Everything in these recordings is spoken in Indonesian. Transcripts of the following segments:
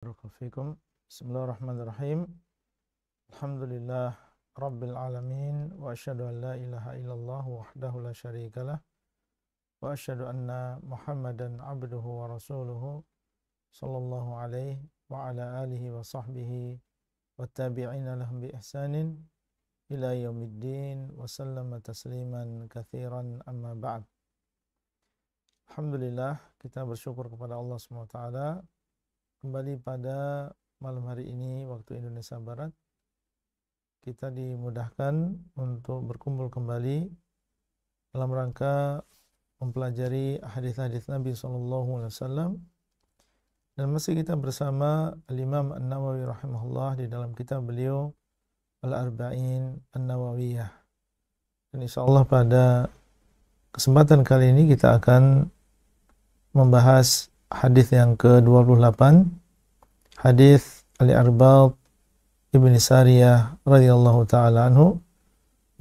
Assalamualaikum. Bismillahirrahmanirrahim. Alhamdulillah Rabbil alamin. Wa asyhadu an la ilaha illallah wahdahu la syarikalah. Wa asyhadu anna Muhammadan abduhu wa rasuluhu sallallahu alaihi wa ala alihi wa sahbihi wa tabi'ina lahum bi ihsanin ila yaumiddin wa sallama tasliman katsiran amma ba'd. Alhamdulillah, kita bersyukur kepada Allah SWT kembali pada malam hari ini waktu Indonesia Barat. Kita dimudahkan untuk berkumpul kembali dalam rangka mempelajari hadis-hadis Nabi SAW, dan masih kita bersama Al-Imam An-Nawawi rahimahullah di dalam kitab beliau Al-Arba'in An-Nawawiyah. Dan insyaallah pada kesempatan kali ini kita akan membahas hadis yang ke-28, hadis Al-Irbad Ibn Sariyah radhiyallahu taala anhu.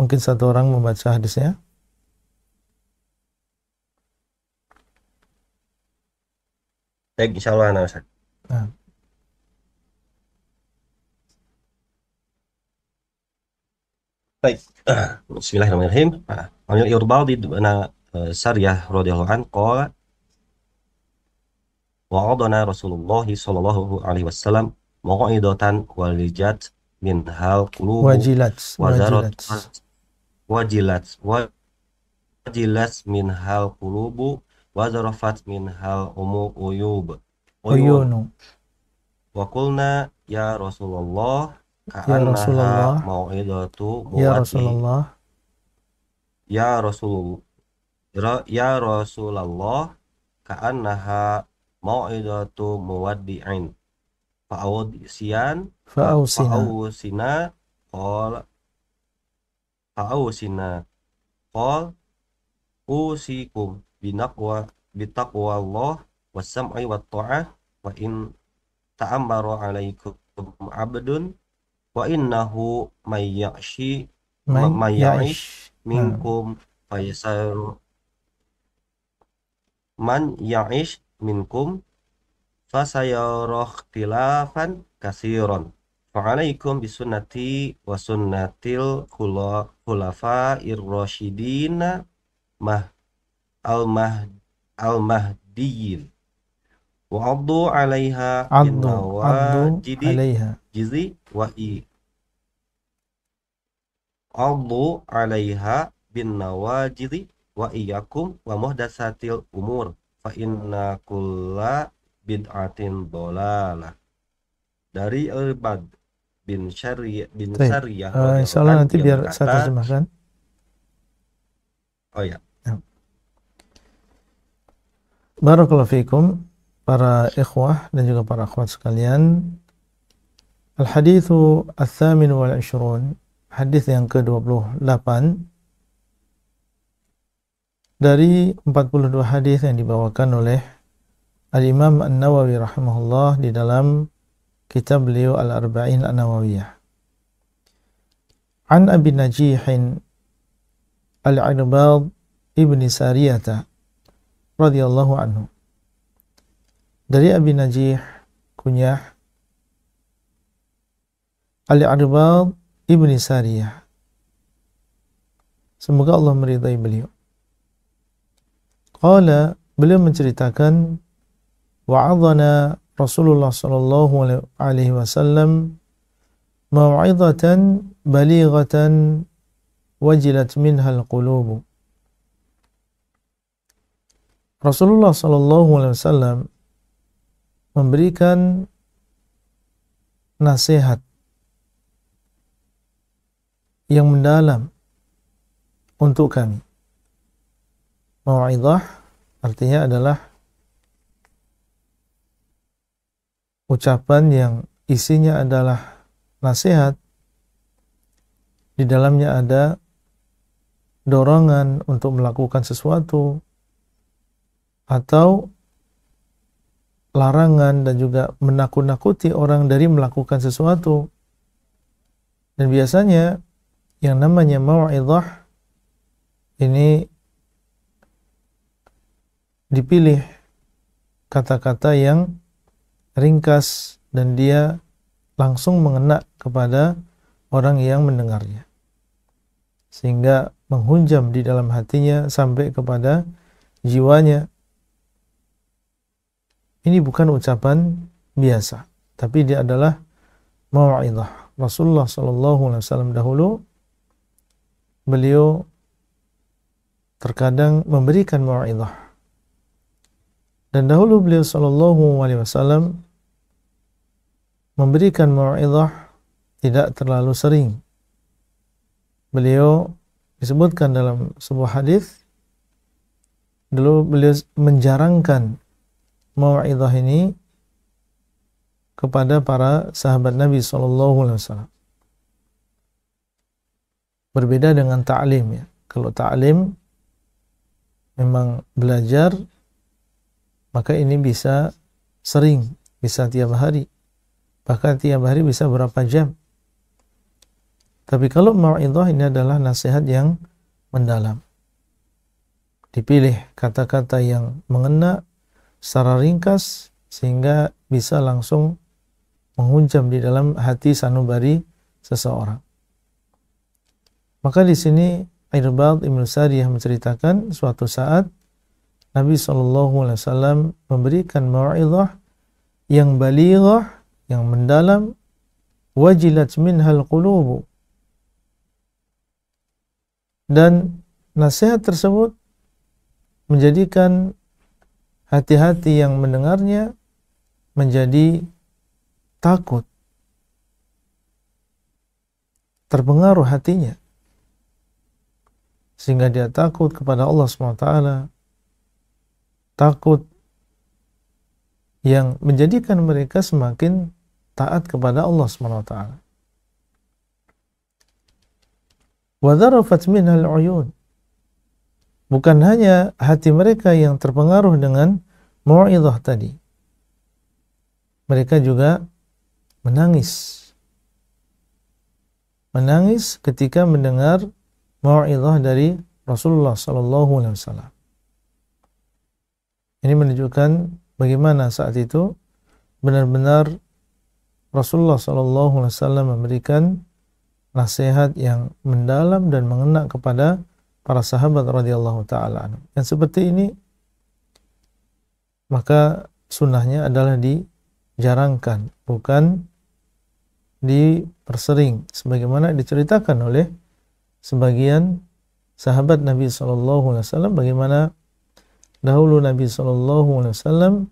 Mungkin satu orang membaca hadisnya. Baik, insyaallah ana Ustaz. Nah. Baik. Bismillahirrahmanirrahim. Al-Irbad Ibn Sariyah radhiyallahu anhu qala wa'adana Rasulullah sallallahu alaihi wasallam mau'idatan walijat min hal qulubu wajilat min hal qulubu wazarafat min hal uyunu wa qulna ya Rasulullah ka'annaha mau'idatu muwaddi ya Rasulullah ka'annaha mau'idatu muwaddi'in fa'awsina qol usikum bitaqwallah wassam'i watta'ah wa in ta'ammara alaikum abdun wa innahu mayya'ish minkum fayasaru man ya'ish minkum fasayara ikhtilafan katsiran fa'alaikum bisunnati wa sunnatil khulafa'ir rasyidin al-mahdiyyin wa 'addu 'alaiha bin nawajidi wa Allahu 'alaiha bin nawajidi wa iyyakum wa muhdatsatil umur fa inna kulla bid'atin dhalalah. Dari Al-Irbad bin Sariyah insyaallah nanti biar saya terjemahkan. Oh ya. Barakallahu fikum para ikhwah dan juga para akhwat sekalian. Al-haditsu ats-tsamin wal 'ishrun, hadis yang ke-28 dari 42 hadis yang dibawakan oleh Al-Imam An-Nawawi rahimahullah di dalam kitab beliau Al-Arba'in An-Nawawiyah. An Abi Najihin Al-Irbad Ibn Sariyah radhiyallahu anhu. Dari Abi Najih kunyah Al-Irbad Ibn Sariyah, semoga Allah meridai beliau. Qala, beliau menceritakan, wa'adhana Rasulullah sallallahu alaihi wasallam mau'izatan balighatan wajilat minhal qulubu. Rasulullah sallallahu alaihi wasallam memberikan nasihat yang mendalam untuk kami. Mau'izah artinya adalah ucapan yang isinya adalah nasihat, di dalamnya ada dorongan untuk melakukan sesuatu atau larangan dan juga menakut-nakuti orang dari melakukan sesuatu. Dan biasanya yang namanya mau'izah ini dipilih kata-kata yang ringkas dan dia langsung mengena kepada orang yang mendengarnya, sehingga menghunjam di dalam hatinya sampai kepada jiwanya. Ini bukan ucapan biasa, tapi dia adalah mau'izah. Rasulullah SAW dahulu, beliau terkadang memberikan mau'izah. Dan dahulu beliau SAW memberikan mau'izah tidak terlalu sering. Beliau disebutkan dalam sebuah hadis, dulu beliau menjarangkan mau'izah ini kepada para sahabat Nabi SAW. Berbeda dengan ta'lim ya. Kalau ta'lim memang belajar, maka ini bisa sering, bisa tiap hari. Bahkan tiap hari bisa berapa jam. Tapi kalau mau'izah ini adalah nasihat yang mendalam. Dipilih kata-kata yang mengena secara ringkas sehingga bisa langsung menghunjam di dalam hati sanubari seseorang. Maka di sini Irbad Ibn Sariyah menceritakan suatu saat Nabi SAW memberikan mau'izah yang balighah, yang mendalam, wajilat minhal qulubu. Dan nasihat tersebut menjadikan hati-hati yang mendengarnya menjadi takut, terpengaruh hatinya, sehingga dia takut kepada Allah SWT, takut yang menjadikan mereka semakin taat kepada Allah SWT. Wa dharafat minhal uyun. Bukan hanya hati mereka yang terpengaruh dengan mau'izah tadi, mereka juga menangis ketika mendengar mau'izah dari Rasulullah SAW. Ini menunjukkan bagaimana saat itu benar-benar Rasulullah SAW memberikan nasihat yang mendalam dan mengena kepada para sahabat radhiyallahu taala anhum. Yang seperti ini maka sunnahnya adalah dijarangkan, bukan dipersering sebagaimana diceritakan oleh sebagian sahabat Nabi SAW, bagaimana dahulu Nabi SAW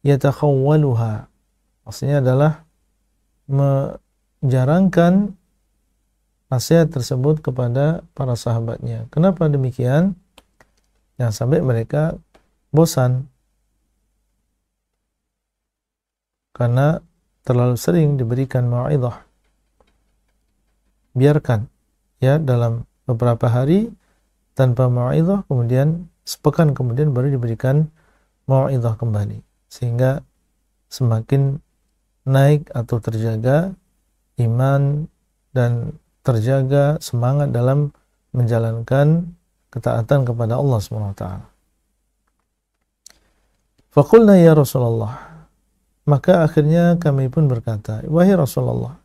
yatakhawwaluha, maksudnya adalah menjarangkan nasihat tersebut kepada para sahabatnya. Kenapa demikian? Jangan sampai mereka bosan karena terlalu sering diberikan mau'izah. Biarkan ya dalam beberapa hari tanpa mau'izah, kemudian sepekan kemudian baru diberikan mau'izah kembali, sehingga semakin naik atau terjaga iman dan terjaga semangat dalam menjalankan ketaatan kepada Allah SWT. Faqulna ya Rasulullah, maka akhirnya kami pun berkata, wahai Rasulullah,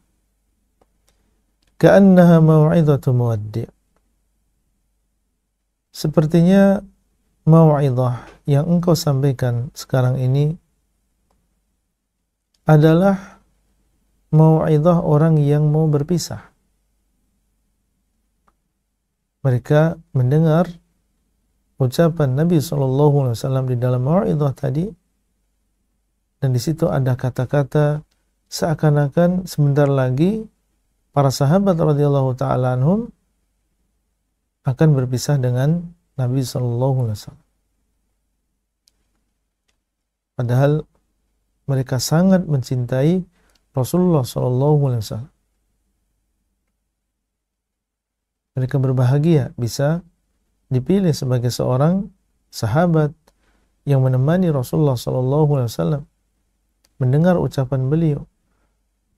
ka'annaha mau'izatu muwaddi', sepertinya mau'izah yang engkau sampaikan sekarang ini adalah mau'izah orang yang mau berpisah. Mereka mendengar ucapan Nabi SAW di dalam mau'izah tadi, dan di situ ada kata-kata seakan-akan sebentar lagi para sahabat radhiyallahu taala anhum akan berpisah dengan Nabi SAW. Padahal mereka sangat mencintai Rasulullah SAW. Mereka berbahagia bisa dipilih sebagai seorang sahabat yang menemani Rasulullah SAW, mendengar ucapan beliau,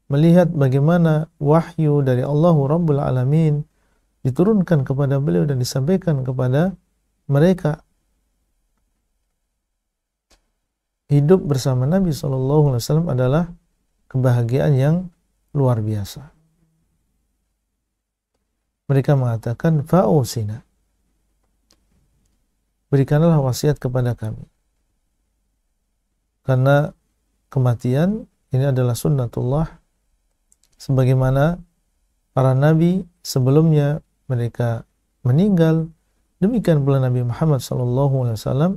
melihat bagaimana wahyu dari Allah Rabbul Alamin diturunkan kepada beliau dan disampaikan kepada mereka. Hidup bersama Nabi SAW adalah kebahagiaan yang luar biasa. Mereka mengatakan, fa'usina, berikanlah wasiat kepada kami. Karena kematian ini adalah sunnatullah, sebagaimana para nabi sebelumnya mereka meninggal, demikian pula Nabi Muhammad SAW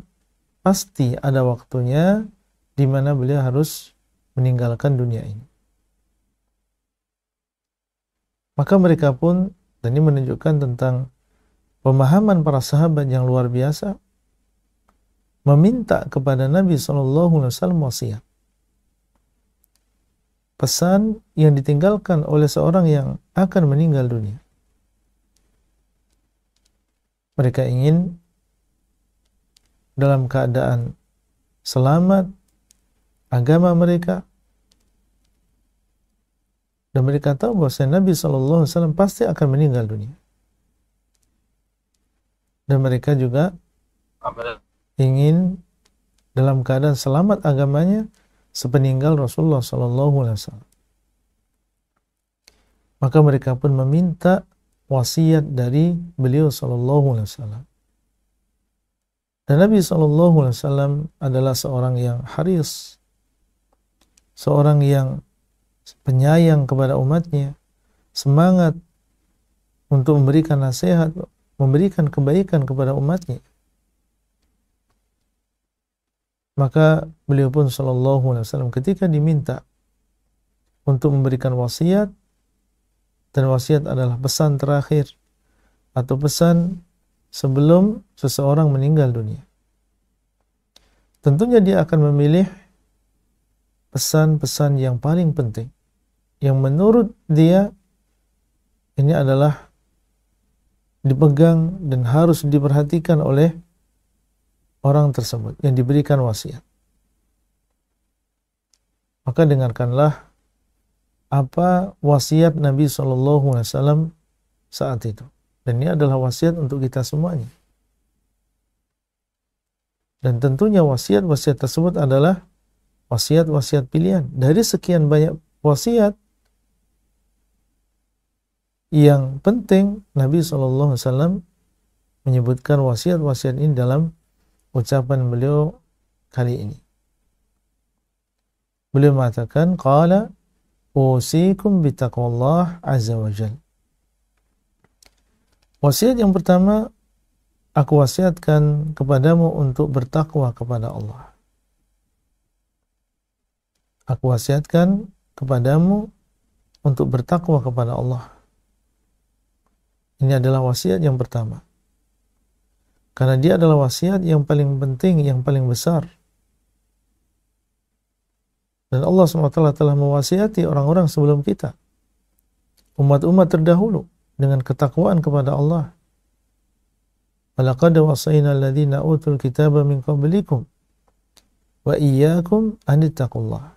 pasti ada waktunya di mana beliau harus meninggalkan dunia ini. Maka mereka pun, dan ini menunjukkan tentang pemahaman para sahabat yang luar biasa, meminta kepada Nabi SAW wasiat. Pesan yang ditinggalkan oleh seorang yang akan meninggal dunia. Mereka ingin dalam keadaan selamat agama mereka, dan mereka tahu bahwa Nabi SAW pasti akan meninggal dunia. Dan mereka juga ingin dalam keadaan selamat agamanya sepeninggal Rasulullah SAW. Maka mereka pun meminta wasiat dari beliau SAW. Dan Nabi SAW adalah seorang yang haris, seorang yang penyayang kepada umatnya, semangat untuk memberikan nasihat, memberikan kebaikan kepada umatnya. Maka beliau pun SAW ketika diminta untuk memberikan wasiat, dan wasiat adalah pesan terakhir atau pesan sebelum seseorang meninggal dunia, tentunya dia akan memilih pesan-pesan yang paling penting, yang menurut dia ini adalah dipegang dan harus diperhatikan oleh orang tersebut yang diberikan wasiat. Maka dengarkanlah apa wasiat Nabi SAW saat itu. Dan ini adalah wasiat untuk kita semuanya. Dan tentunya wasiat-wasiat tersebut adalah wasiat-wasiat pilihan. Dari sekian banyak wasiat, yang penting Nabi SAW menyebutkan wasiat-wasiat ini dalam ucapan beliau kali ini. Beliau mengatakan, qala usikum bitaqwallah azza wa jalla. Wasiat yang pertama, aku wasiatkan kepadamu untuk bertakwa kepada Allah. Aku wasiatkan kepadamu untuk bertakwa kepada Allah. Ini adalah wasiat yang pertama. Karena dia adalah wasiat yang paling penting, yang paling besar. Dan Allah SWT telah mewasiati orang-orang sebelum kita, umat-umat terdahulu, dengan ketakwaan kepada Allah. Walaqad wasayna alladhina utul kitaba min qablikum wa iyyakum an ittaqullah.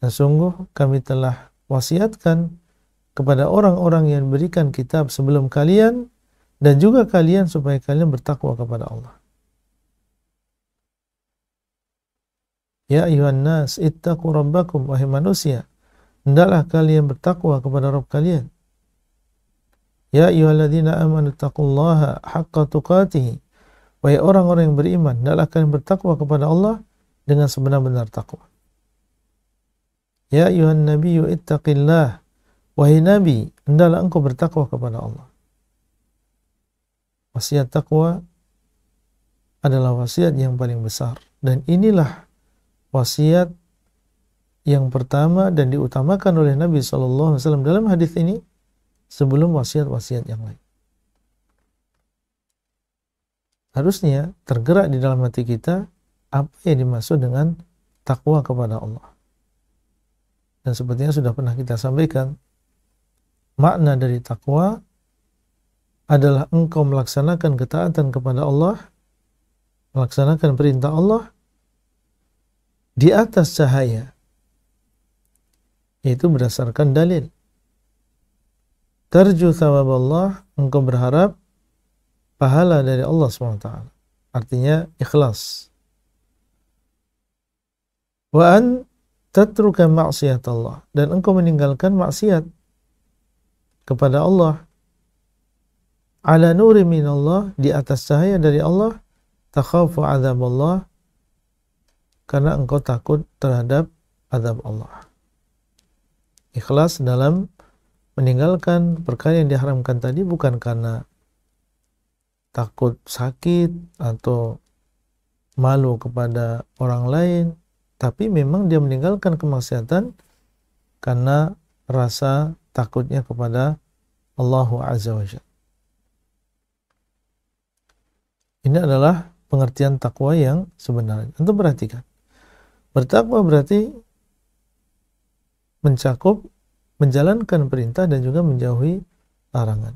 Dan sungguh kami telah wasiatkan kepada orang-orang yang diberikan kitab sebelum kalian, dan juga kalian, supaya kalian bertakwa kepada Allah. Ya ayuhan nas ittaqu rabbakum, wahai manusia, hendaklah kalian bertakwa kepada Rabb kalian. Ya ayyuhalladzina amanu taqullaha haqqa tuqatih, wahai orang-orang yang beriman, hendaklah kalian bertakwa kepada Allah dengan sebenar-benar takwa. Ya ayyuhan nabiyyu ittaqillah, wahai nabi, hendaklah engkau bertakwa kepada Allah. Wasiat takwa adalah wasiat yang paling besar, dan inilah wasiat yang pertama dan diutamakan oleh Nabi SAW dalam hadis ini sebelum wasiat-wasiat yang lain. Harusnya tergerak di dalam hati kita apa yang dimaksud dengan takwa kepada Allah. Dan sepertinya sudah pernah kita sampaikan, makna dari takwa adalah engkau melaksanakan ketaatan kepada Allah, melaksanakan perintah Allah di atas cahaya, yaitu berdasarkan dalil. Tarju thawab Allah, engkau berharap pahala dari Allah SWT. Artinya ikhlas. Wa an tatruka maksiat Allah, dan engkau meninggalkan maksiat kepada Allah, ala nuri minallah, di atas cahaya dari Allah, takhafu azab Allah, karena engkau takut terhadap azab Allah. Ikhlas dalam meninggalkan perkara yang diharamkan tadi bukan karena takut sakit atau malu kepada orang lain, tapi memang dia meninggalkan kemaksiatan karena rasa takutnya kepada Allah Azza wa Jalla. Ini adalah pengertian takwa yang sebenarnya. Untuk perhatikan, bertakwa berarti mencakup menjalankan perintah dan juga menjauhi larangan.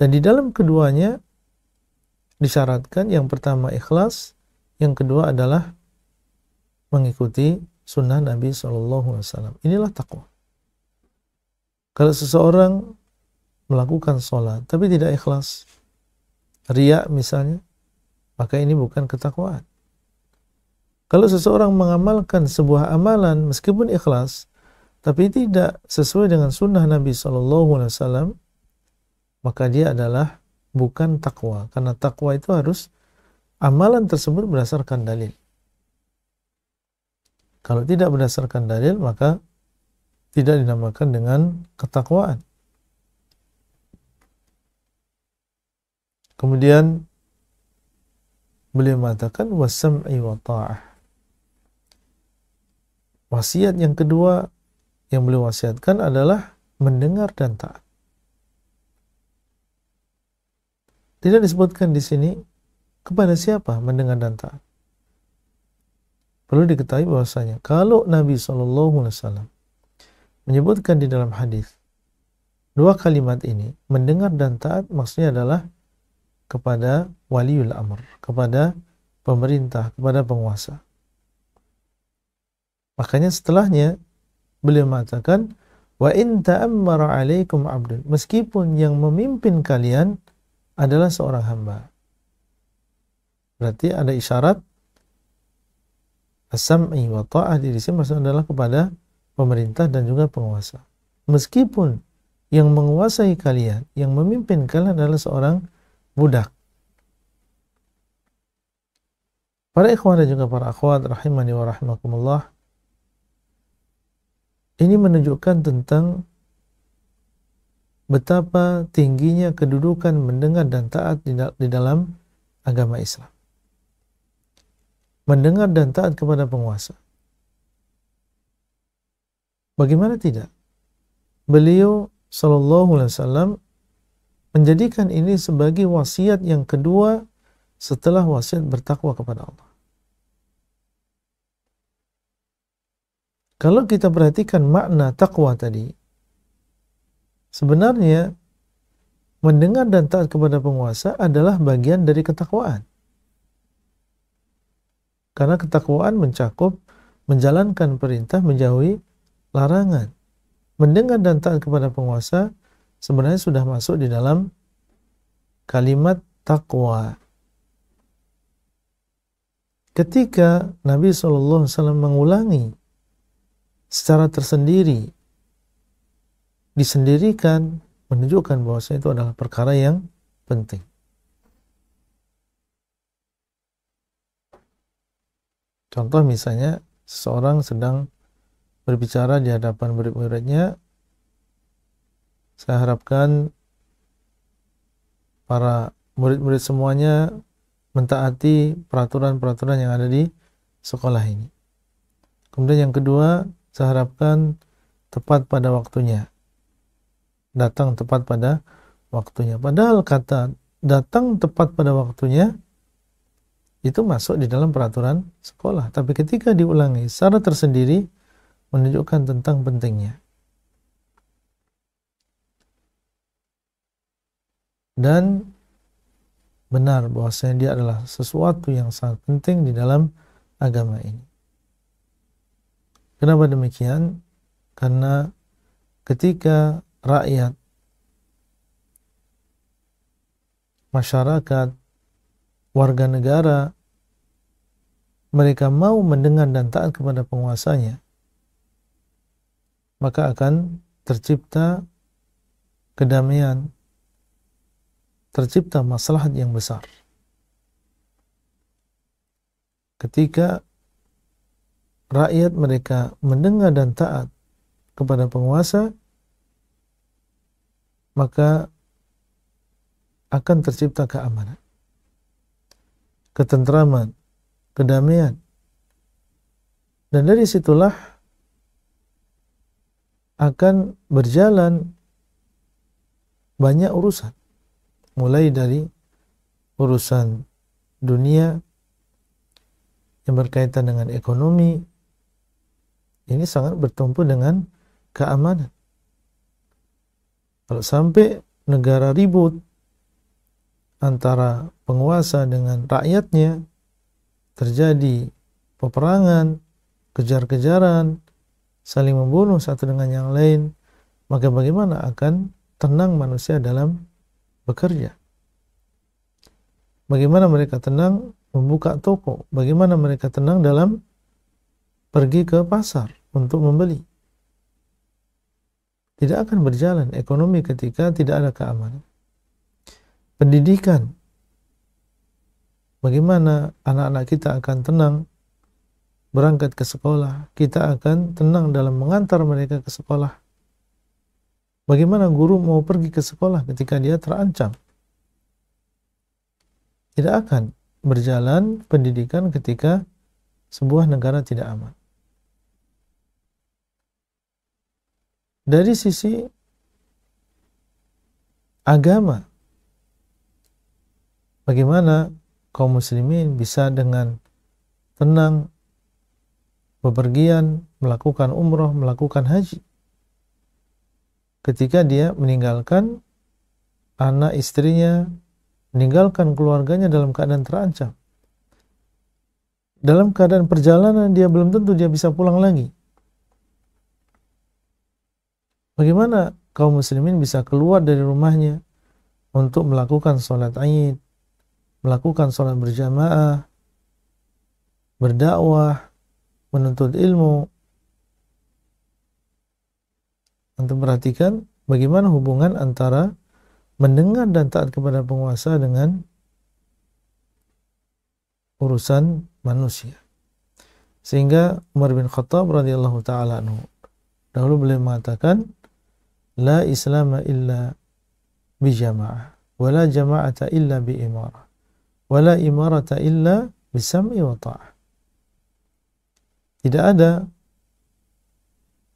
Dan di dalam keduanya disyaratkan yang pertama ikhlas, yang kedua adalah mengikuti sunnah Nabi SAW. Inilah takwa. Kalau seseorang melakukan sholat tapi tidak ikhlas, riya misalnya, maka ini bukan ketakwaan. Kalau seseorang mengamalkan sebuah amalan meskipun ikhlas, tapi tidak sesuai dengan sunnah Nabi SAW, maka dia adalah bukan takwa. Karena takwa itu harus amalan tersebut berdasarkan dalil. Kalau tidak berdasarkan dalil, maka tidak dinamakan dengan ketakwaan. Kemudian beliau mengatakan wasam'i wa ta'ah. Wasiat yang kedua yang beliau wasiatkan adalah mendengar dan taat. Tidak disebutkan di sini kepada siapa mendengar dan taat. Perlu diketahui bahwasanya kalau Nabi SAW menyebutkan di dalam hadis dua kalimat ini, mendengar dan taat, maksudnya adalah kepada waliul amr, kepada pemerintah, kepada penguasa. Makanya setelahnya beliau mengatakan wa in ta'ammara 'alaikum 'abdun, meskipun yang memimpin kalian adalah seorang hamba. Berarti ada isyarat as-sam'i wa ta'ah di sini maksudnya adalah kepada pemerintah dan juga penguasa. Meskipun yang menguasai kalian, yang memimpin kalian adalah seorang budak. Para ikhwan dan juga para akhwat rahimani wa rahimakumullah, ini menunjukkan tentang betapa tingginya kedudukan mendengar dan taat di dalam agama Islam. Mendengar dan taat kepada penguasa. Bagaimana tidak? Beliau sallallahu alaihi wasallam menjadikan ini sebagai wasiat yang kedua setelah wasiat bertakwa kepada Allah. Kalau kita perhatikan makna takwa tadi, sebenarnya mendengar dan taat kepada penguasa adalah bagian dari ketakwaan. Karena ketakwaan mencakup menjalankan perintah, menjauhi larangan. Mendengar dan taat kepada penguasa sebenarnya sudah masuk di dalam kalimat takwa. Ketika Nabi SAW mengulangi secara tersendiri, disendirikan, menunjukkan bahwasanya itu adalah perkara yang penting. Contoh misalnya, seseorang sedang berbicara di hadapan murid-muridnya, saya harapkan para murid-murid semuanya mentaati peraturan-peraturan yang ada di sekolah ini. Kemudian yang kedua, saya harapkan tepat pada waktunya. Datang tepat pada waktunya. Padahal kata datang tepat pada waktunya itu masuk di dalam peraturan sekolah. Tapi ketika diulangi secara tersendiri menunjukkan tentang pentingnya. Dan benar bahwasanya dia adalah sesuatu yang sangat penting di dalam agama ini. Kenapa demikian? Karena ketika rakyat, masyarakat, warga negara, mereka mau mendengar dan taat kepada penguasanya, maka akan tercipta kedamaian, tercipta maslahat yang besar. Ketika rakyat mereka mendengar dan taat kepada penguasa, maka akan tercipta keamanan, ketentraman, kedamaian. Dan dari situlah akan berjalan banyak urusan, mulai dari urusan dunia yang berkaitan dengan ekonomi, ini sangat bertumpu dengan keamanan. Kalau sampai negara ribut antara penguasa dengan rakyatnya, terjadi peperangan, kejar-kejaran, saling membunuh satu dengan yang lain, maka bagaimana akan tenang manusia dalam bekerja? Bagaimana mereka tenang membuka toko? Bagaimana mereka tenang dalam pergi ke pasar untuk membeli? Tidak akan berjalan ekonomi ketika tidak ada keamanan. Pendidikan, bagaimana anak-anak kita akan tenang berangkat ke sekolah, kita akan tenang dalam mengantar mereka ke sekolah. Bagaimana guru mau pergi ke sekolah ketika dia terancam? Tidak akan berjalan pendidikan ketika sebuah negara tidak aman. Dari sisi agama, bagaimana kaum muslimin bisa dengan tenang bepergian, melakukan umroh, melakukan haji, ketika dia meninggalkan anak istrinya, meninggalkan keluarganya dalam keadaan terancam. Dalam keadaan perjalanan dia belum tentu dia bisa pulang lagi. Bagaimana kaum muslimin bisa keluar dari rumahnya untuk melakukan sholat Id, melakukan sholat berjamaah, berdakwah, menuntut ilmu? Untuk perhatikan bagaimana hubungan antara mendengar dan taat kepada penguasa dengan urusan manusia. Sehingga Umar bin Khattab radhiyallahu taala anhu dahulu beliau mengatakan, la islama illa bi jama'ah, wa la jama'ata illa bi imarah, wa la imarata illa bi sam'i wa ta'ah. Tidak ada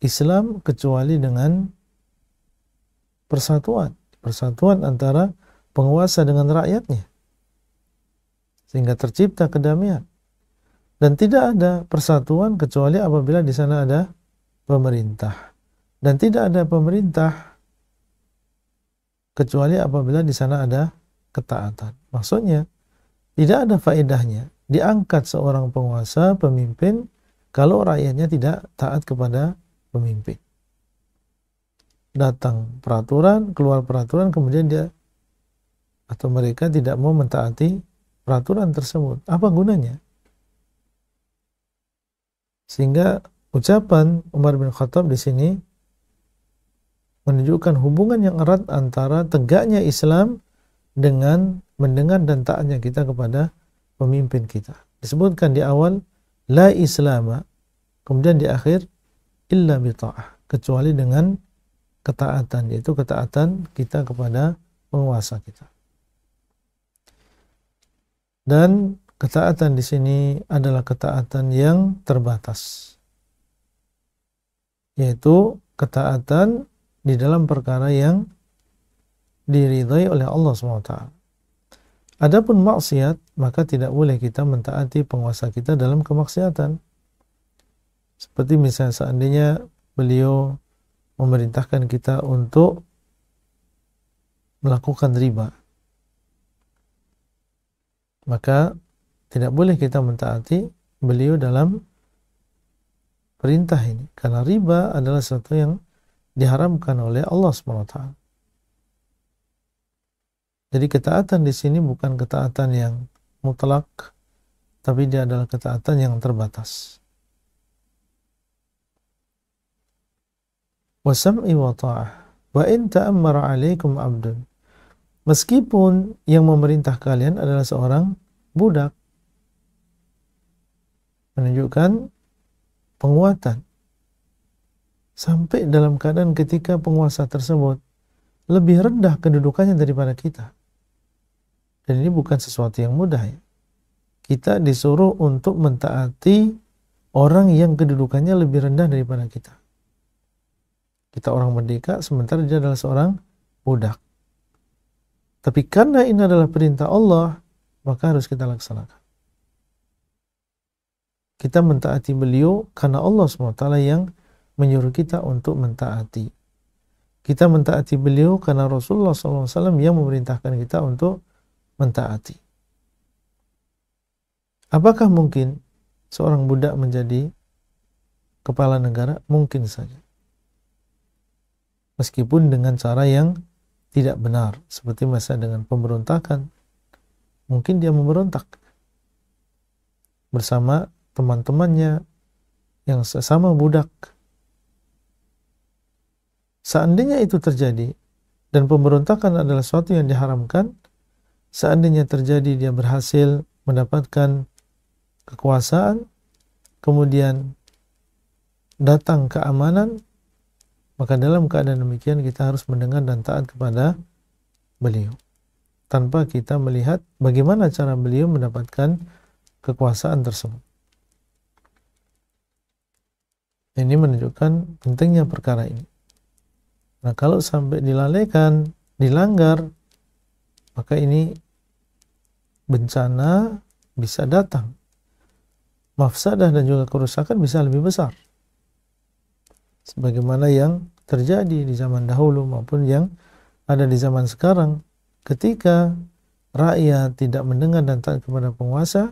Islam kecuali dengan persatuan antara penguasa dengan rakyatnya, sehingga tercipta kedamaian. Dan tidak ada persatuan kecuali apabila di sana ada pemerintah, dan tidak ada pemerintah kecuali apabila di sana ada ketaatan. Maksudnya tidak ada faedahnya diangkat seorang penguasa, pemimpin, kalau rakyatnya tidak taat kepada pemimpin. Datang peraturan, keluar peraturan, kemudian dia atau mereka tidak mau mentaati peraturan tersebut. Apa gunanya? Sehingga ucapan Umar bin Khattab di sini menunjukkan hubungan yang erat antara tegaknya Islam dengan mendengar dan taatnya kita kepada pemimpin kita. Disebutkan di awal la islama, kemudian di akhir illa bi ta'ah, kecuali dengan ketaatan, yaitu ketaatan kita kepada penguasa kita. Dan ketaatan di sini adalah ketaatan yang terbatas, yaitu ketaatan di dalam perkara yang diridhai oleh Allah SWT. Adapun maksiat, maka tidak boleh kita mentaati penguasa kita dalam kemaksiatan. Seperti misalnya seandainya beliau memerintahkan kita untuk melakukan riba, maka tidak boleh kita mentaati beliau dalam perintah ini, karena riba adalah sesuatu yang diharamkan oleh Allah SWT. Jadi ketaatan di sini bukan ketaatan yang mutlak, tapi dia adalah ketaatan yang terbatas. wa sam'i wa ta'ah wa in ta'ammara 'alaikum 'abdun. Meskipun yang memerintah kalian adalah seorang budak, menunjukkan penguatan. Sampai dalam keadaan ketika penguasa tersebut lebih rendah kedudukannya daripada kita. Dan ini bukan sesuatu yang mudah ya. Kita disuruh untuk mentaati orang yang kedudukannya lebih rendah daripada kita. Kita orang merdeka, sementara dia adalah seorang budak. Tapi karena ini adalah perintah Allah, maka harus kita laksanakan. Kita mentaati beliau karena Allah SWT yang menyuruh kita untuk mentaati. Kita mentaati beliau karena Rasulullah SAW yang memerintahkan kita untuk mentaati. Apakah mungkin seorang budak menjadi kepala negara? Mungkin saja. Meskipun dengan cara yang tidak benar, seperti masa dengan pemberontakan. Mungkin dia memberontak bersama teman-temannya yang sesama budak. Seandainya itu terjadi, dan pemberontakan adalah sesuatu yang diharamkan, seandainya terjadi dia berhasil mendapatkan kekuasaan, kemudian datang keamanan, maka dalam keadaan demikian kita harus mendengar dan taat kepada beliau. Tanpa kita melihat bagaimana cara beliau mendapatkan kekuasaan tersebut. Ini menunjukkan pentingnya perkara ini. Nah, kalau sampai dilalaikan, dilanggar, maka ini bencana bisa datang. Mafsadah dan juga kerusakan bisa lebih besar. Sebagaimana yang terjadi di zaman dahulu maupun yang ada di zaman sekarang. Ketika rakyat tidak mendengar dan taat kepada penguasa,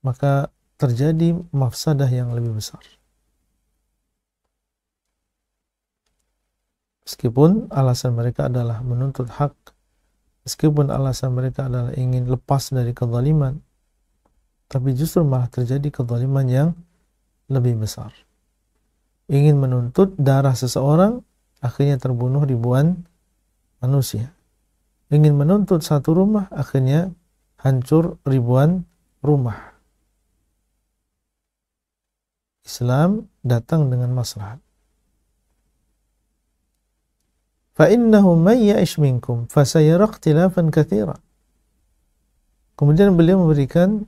maka terjadi mafsadah yang lebih besar. Meskipun alasan mereka adalah menuntut hak, meskipun alasan mereka adalah ingin lepas dari kezaliman, tapi justru malah terjadi kezaliman yang lebih besar. Ingin menuntut darah seseorang, akhirnya terbunuh ribuan manusia. Ingin menuntut satu rumah, akhirnya hancur ribuan rumah. Islam datang dengan maslahat. فَإِنَّهُ مَنْ يَعِشْ مِنْكُمْ فَسَيَرَى اخْتِلَافًا كَثِيرًا. Kemudian beliau memberikan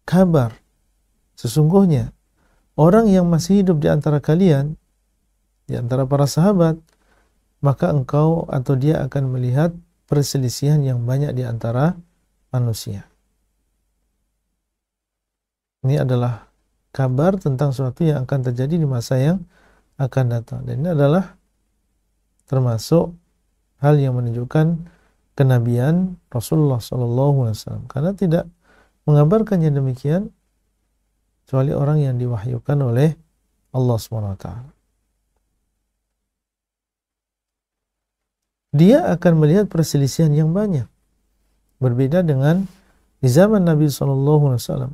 kabar, sesungguhnya orang yang masih hidup di antara kalian, di antara para sahabat, maka engkau atau dia akan melihat perselisihan yang banyak di antara manusia. Ini adalah kabar tentang sesuatu yang akan terjadi di masa yang akan datang. Dan ini adalah termasuk hal yang menunjukkan kenabian Rasulullah SAW. Karena tidak mengabarkannya demikian kecuali orang yang diwahyukan oleh Allah SWT. Dia akan melihat perselisihan yang banyak. Berbeda dengan di zaman Nabi SAW.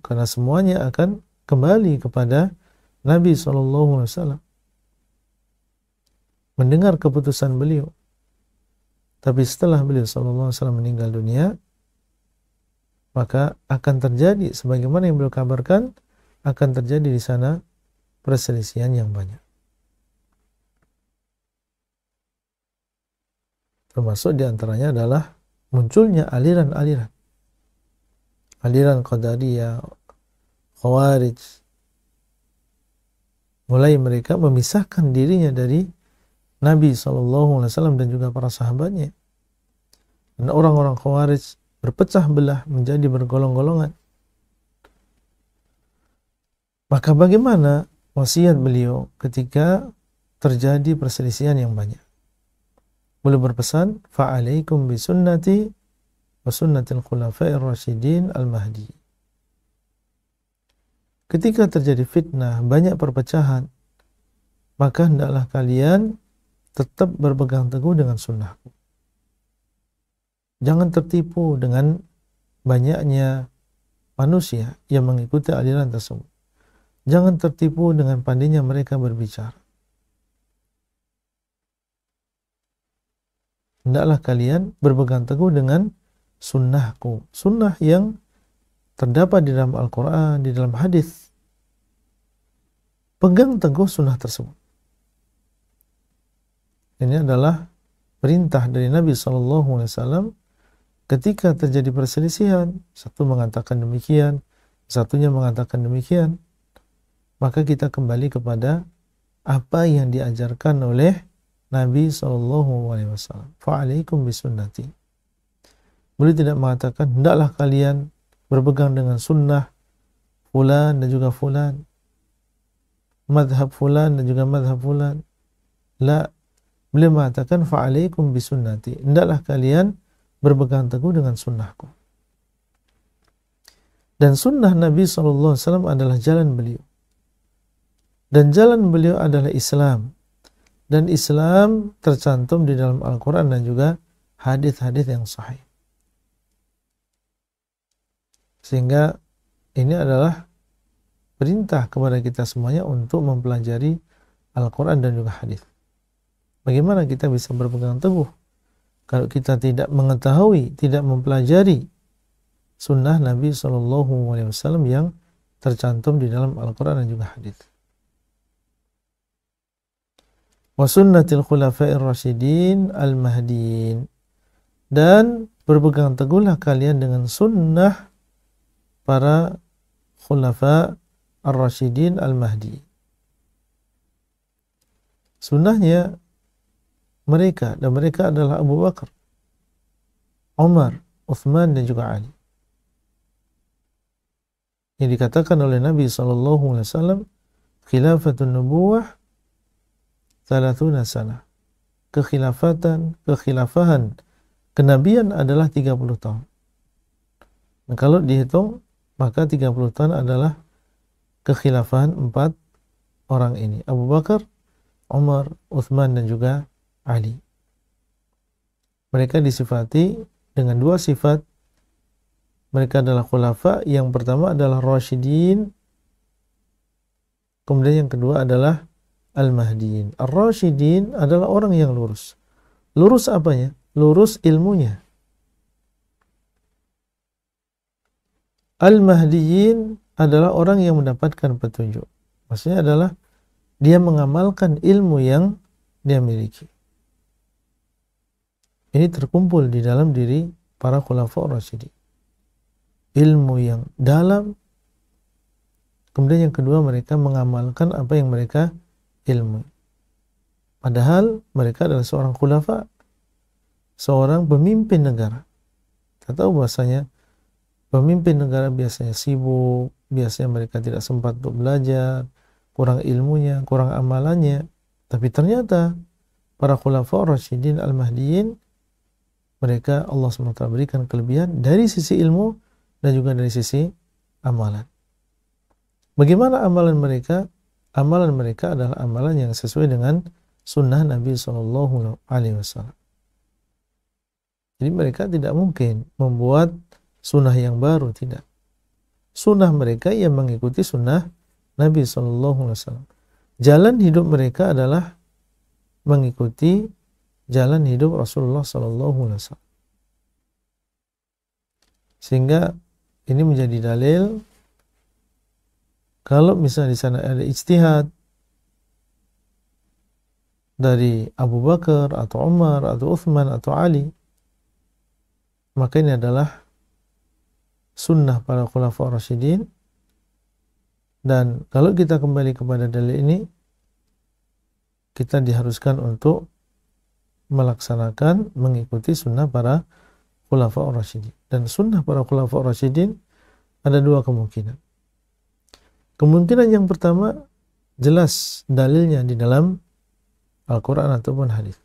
Karena semuanya akan kembali kepada Nabi SAW. Mendengar keputusan beliau. Tapi setelah beliau SAW meninggal dunia, maka akan terjadi sebagaimana yang beliau kabarkan, akan terjadi di sana perselisihan yang banyak. Termasuk diantaranya adalah munculnya aliran-aliran. Aliran Qadariyah, Khawarij. Mulai mereka memisahkan dirinya dari Nabi SAW dan juga para sahabatnya. Dan orang-orang Khawarij berpecah belah menjadi bergolong-golongan. Maka bagaimana wasiat beliau ketika terjadi perselisihan yang banyak? Beliau berpesan, fa'alaikum bisunnati wa sunnatil khulafa'ir rasyidin al-mahdi. Ketika terjadi fitnah, banyak perpecahan, maka hendaklah kalian tetap berpegang teguh dengan sunnahku. Jangan tertipu dengan banyaknya manusia yang mengikuti aliran tersebut. Jangan tertipu dengan pandainya mereka berbicara. Hendaklah kalian berpegang teguh dengan sunnahku. Sunnah yang terdapat di dalam Al-Quran, di dalam hadis. Pegang teguh sunnah tersebut. Ini adalah perintah dari Nabi SAW ketika terjadi perselisihan. Satu mengatakan demikian, satunya mengatakan demikian. Maka kita kembali kepada apa yang diajarkan oleh Nabi SAW. Fa'alaikum bisunnati. Beliau tidak mengatakan, hendaklah kalian berpegang dengan sunnah fulan dan juga fulan, madhab fulan dan juga madhab fulan. La. Beliau mengatakan, fa'alaikum bisunnati. Hendaklah kalian berpegang teguh dengan sunnahku. Dan sunnah Nabi SAW adalah jalan beliau. Dan jalan beliau adalah Islam. Dan Islam tercantum di dalam Al-Quran dan juga hadis-hadis yang sahih. Sehingga ini adalah perintah kepada kita semuanya untuk mempelajari Al-Quran dan juga hadis. Bagaimana kita bisa berpegang teguh kalau kita tidak mengetahui, tidak mempelajari sunnah Nabi SAW yang tercantum di dalam Al-Quran dan juga hadis. Wa sunnatil khulafa'ir rasyidin al-mahdiin. Dan berpegang teguhlah kalian dengan sunnah para khulafa ar-rasyidin al-mahdi. Sunnahnya mereka, dan mereka adalah Abu Bakar, Umar, Uthman dan juga Ali. Yang dikatakan oleh Nabi SAW, khilafatun nubuwah 30 sana. Kekhilafahan kenabian adalah 30 tahun. Nah, kalau dihitung, maka 30 tahun adalah kekhilafahan 4 orang ini. Abu Bakar, Umar, Uthman dan juga Ali. Mereka disifati dengan 2 sifat. Mereka adalah khulafa. Yang pertama adalah Rasyidin. Kemudian yang kedua adalah Al-Mahdiin. Ar-Rasyidin adalah orang yang lurus. Lurus apanya? Lurus ilmunya. Al-Mahdiin adalah orang yang mendapatkan petunjuk. Maksudnya adalah dia mengamalkan ilmu yang dia miliki. Ini terkumpul di dalam diri para khulafa ar-rasyidin. Ilmu yang dalam. Kemudian yang kedua, mereka mengamalkan apa yang mereka ilmu. Padahal mereka adalah seorang khulafa, seorang pemimpin negara. Kita tahu bahasanya pemimpin negara biasanya sibuk, biasanya mereka tidak sempat untuk belajar, kurang ilmunya, kurang amalannya. Tapi ternyata para khulafa ar-rasyidin al-mahdiin, mereka Allah SWT berikan kelebihan dari sisi ilmu dan juga dari sisi amalan. Bagaimana amalan mereka? Amalan mereka adalah amalan yang sesuai dengan sunnah Nabi SAW. Jadi mereka tidak mungkin membuat sunnah yang baru, tidak. Sunnah mereka yang mengikuti sunnah Nabi SAW. Jalan hidup mereka adalah mengikuti jalan hidup Rasulullah SAW. Sehingga ini menjadi dalil kalau misalnya di sana ada ijtihad dari Abu Bakar atau Umar atau Uthman atau Ali, maka ini adalah sunnah para khulafa ar-rasyidin. Dan kalau kita kembali kepada dalil ini, kita diharuskan untuk melaksanakan, mengikuti sunnah para khulafa ar-rasyidin. Dan sunnah para khulafa ar-rasyidin ada 2 kemungkinan. Kemungkinan yang pertama, jelas dalilnya di dalam Al-Quran ataupun hadis.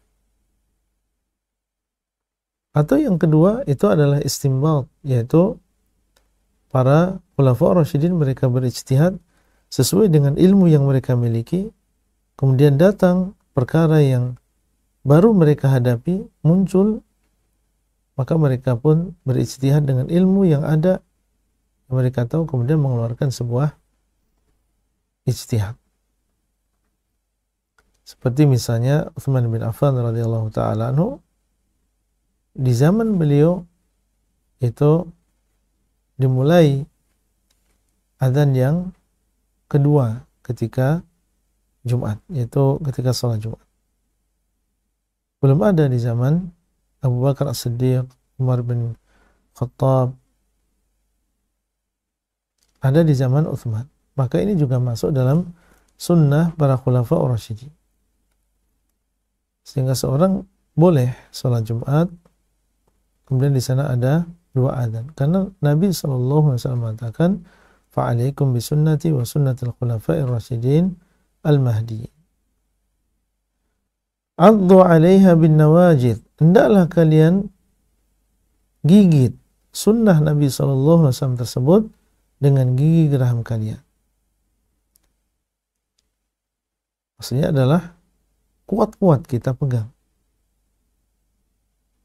Atau yang kedua, itu adalah istinbat, yaitu para khulafa ar-rasyidin mereka berijtihad sesuai dengan ilmu yang mereka miliki, kemudian datang perkara yang baru mereka hadapi, muncul, maka mereka pun berijtihad dengan ilmu yang ada, yang mereka tahu, kemudian mengeluarkan sebuah ijtihad. Seperti misalnya Utsman bin Affan radhiyallahu taala anhu, di zaman beliau itu dimulai adzan yang kedua ketika Jumat, yaitu ketika sholat Jumat. Belum ada di zaman Abu Bakar As-Siddiq, Umar bin Khattab, ada di zaman Utsman. Maka ini juga masuk dalam sunnah para khulafa ar-rasyidin. Sehingga seorang boleh sholat Jumat, kemudian di sana ada dua adzan. Karena Nabi SAW mengatakan, fa'alaikum bisunnati wa sunnatil khulafa'ir rasyidin al-mahdi. Addu 'alaiha bin nawajid. Hendaklah kalian gigit sunnah Nabi SAW tersebut dengan gigi geraham kalian. Maksudnya adalah kuat-kuat kita pegang.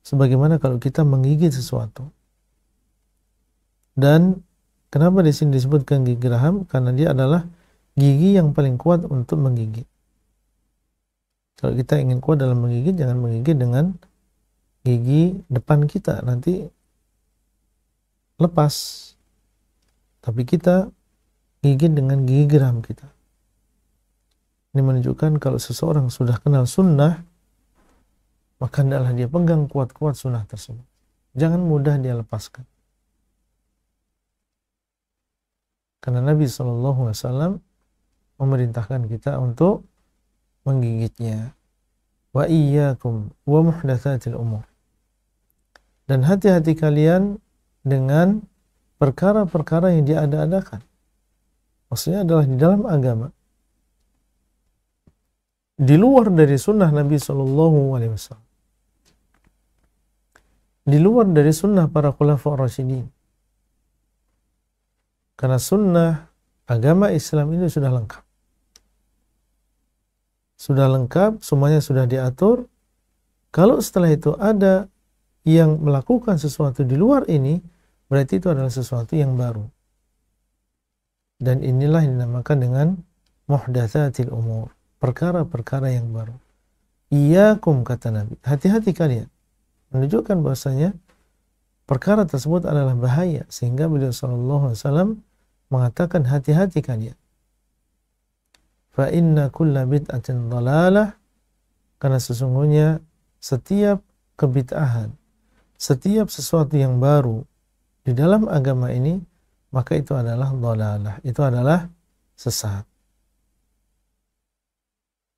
Sebagaimana kalau kita menggigit sesuatu. Dan kenapa di sini disebutkan gigi geraham? Karena dia adalah gigi yang paling kuat untuk menggigit. Kalau kita ingin kuat dalam menggigit, jangan menggigit dengan gigi depan kita, nanti lepas. Tapi kita gigit dengan gigi geraham kita. Ini menunjukkan kalau seseorang sudah kenal sunnah, maka hendaklah dia pegang kuat-kuat sunnah tersebut. Jangan mudah dia lepaskan. Karena Nabi SAW memerintahkan kita untuk menggigitnya. Wa iyyakum wa muhdatsatil umur. Dan hati-hati kalian dengan perkara-perkara yang diada-adakan. Maksudnya adalah di dalam agama, di luar dari sunnah Nabi SAW, di luar dari sunnah para khulafa ar-rasyidin. Karena sunnah agama Islam ini sudah lengkap. Sudah lengkap, semuanya sudah diatur. Kalau setelah itu ada yang melakukan sesuatu di luar ini, berarti itu adalah sesuatu yang baru. Dan inilah yang dinamakan dengan muhdatsatil umur. Perkara-perkara yang baru. Iyyakum, kata Nabi, hati-hati kalian. Menunjukkan bahwasanya perkara tersebut adalah bahaya, sehingga beliau SAW mengatakan hati-hati kalian. Fa inna kulla bid'atin dhalalah, karena sesungguhnya setiap kebid'ahan, setiap sesuatu yang baru di dalam agama ini, maka itu adalah dhalalah, itu adalah sesat.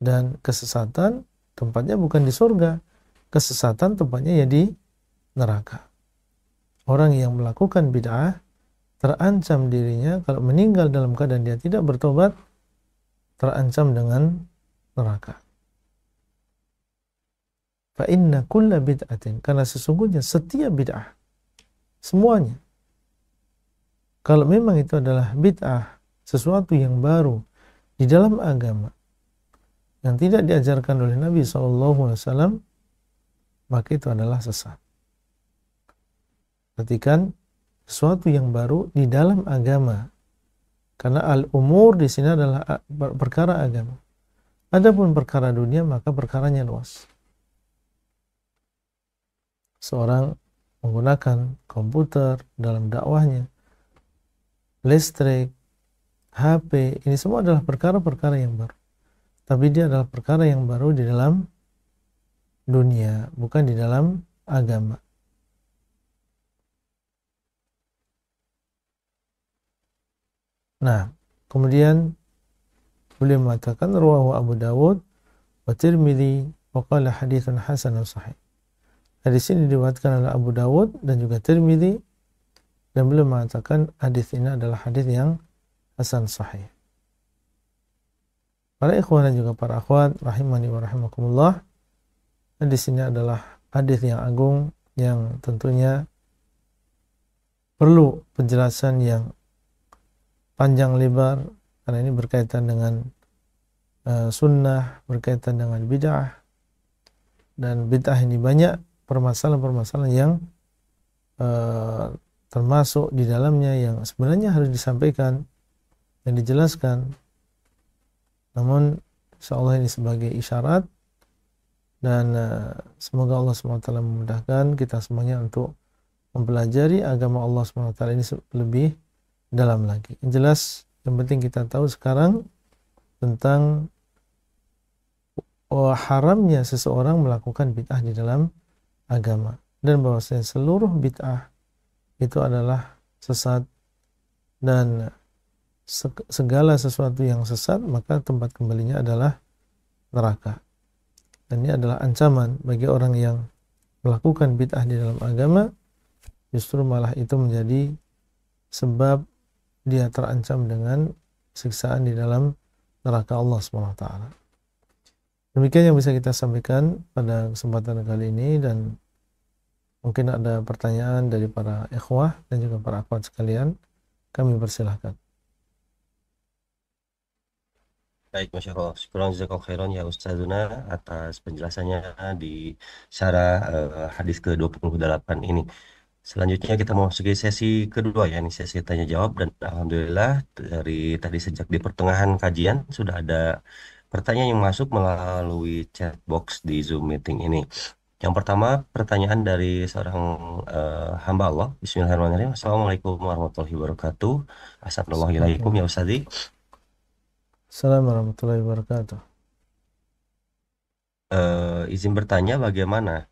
Dan kesesatan tempatnya bukan di surga, kesesatan tempatnya ya di neraka. Orang yang melakukan bid'ah terancam dirinya kalau meninggal dalam keadaan dia tidak bertobat, terancam dengan neraka. Fa inna kulla bid'atin, karena sesungguhnya setiap bid'ah, semuanya, kalau memang itu adalah bid'ah, sesuatu yang baru di dalam agama yang tidak diajarkan oleh Nabi SAW, maka itu adalah sesat. Perhatikan, sesuatu yang baru di dalam agama, karena al-umur di sini adalah perkara agama. Adapun perkara dunia, maka perkaranya luas. Seorang menggunakan komputer dalam dakwahnya, listrik, HP, ini semua adalah perkara-perkara yang baru. Tapi dia adalah perkara yang baru di dalam dunia, bukan di dalam agama. Nah, kemudian beliau mengatakan rawahu Abu Dawud wa Tirmidzi wa qala haditsun hasanun sahih. Hadis ini diriwayatkan oleh Abu Dawud dan juga Tirmidzi, dan beliau mengatakan hadis ini adalah hadis yang hasan sahih. Para ikhwan dan juga para akhwat rahimani wa rahimakumullah, hadis ini adalah hadis yang agung yang tentunya perlu penjelasan yang panjang lebar, karena ini berkaitan dengan sunnah, berkaitan dengan bid'ah, dan bid'ah ini banyak permasalahan-permasalahan yang termasuk di dalamnya yang sebenarnya harus disampaikan dan dijelaskan, Namun insya Allah ini sebagai isyarat, dan semoga Allah SWT memudahkan kita semuanya untuk mempelajari agama Allah SWT ini lebih dalam lagi. Yang jelas yang penting kita tahu sekarang tentang haramnya seseorang melakukan bid'ah di dalam agama, dan bahwasanya seluruh bid'ah itu adalah sesat, dan segala sesuatu yang sesat maka tempat kembalinya adalah neraka. Dan ini adalah ancaman bagi orang yang melakukan bid'ah di dalam agama, justru malah itu menjadi sebab dia terancam dengan siksaan di dalam neraka Allah SWT. Demikian yang bisa kita sampaikan pada kesempatan kali ini, dan mungkin ada pertanyaan dari para ikhwah dan juga para akhwat sekalian, kami persilahkan. Baik, Masya Allah. Syukuran jazakallahu khairan ya Ustazuna atas penjelasannya di syarah hadis ke-28 ini. Selanjutnya kita mau memasuki sesi kedua ya, ini sesi tanya jawab, dan alhamdulillah dari tadi sejak di pertengahan kajian sudah ada pertanyaan yang masuk melalui chat box di Zoom meeting ini. Yang pertama pertanyaan dari seorang hamba Allah. Bismillahirrahmanirrahim. Assalamualaikum warahmatullahi wabarakatuh. Assalamualaikum ya Ustazi. Assalamualaikum warahmatullahi wabarakatuh. Izin bertanya bagaimana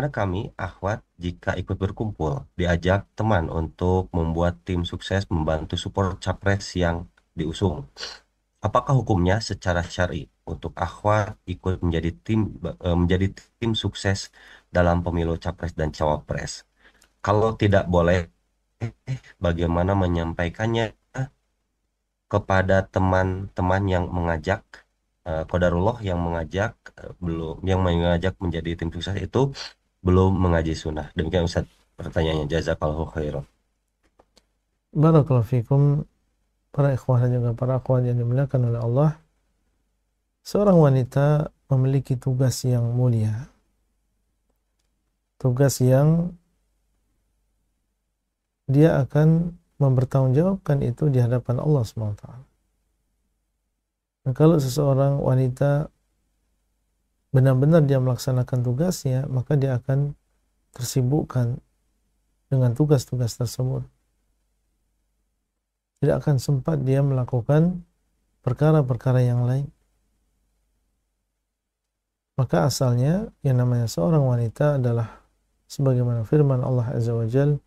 kami akhwat jika ikut berkumpul diajak teman untuk membuat tim sukses membantu support capres yang diusung? Apakah hukumnya secara syar'i untuk akhwat ikut menjadi tim sukses dalam pemilu capres dan cawapres? Kalau tidak boleh, bagaimana menyampaikannya kepada teman-teman yang mengajak, qadarullah yang mengajak menjadi tim sukses itu belum mengaji sunnah? Demikian Ustaz pertanyaannya. Jazakallahu khairan. Barakallahu fikum para ikhwah dan juga para akhwat yang dimuliakan oleh Allah. Seorang wanita memiliki tugas yang mulia, tugas yang dia akan mempertanggungjawabkan itu di hadapan Allah SWT. Nah, kalau seseorang wanita benar-benar dia melaksanakan tugasnya, maka dia akan tersibukkan dengan tugas-tugas tersebut. Tidak akan sempat dia melakukan perkara-perkara yang lain. Maka asalnya yang namanya seorang wanita adalah sebagaimana firman Allah Azza wa Jalla,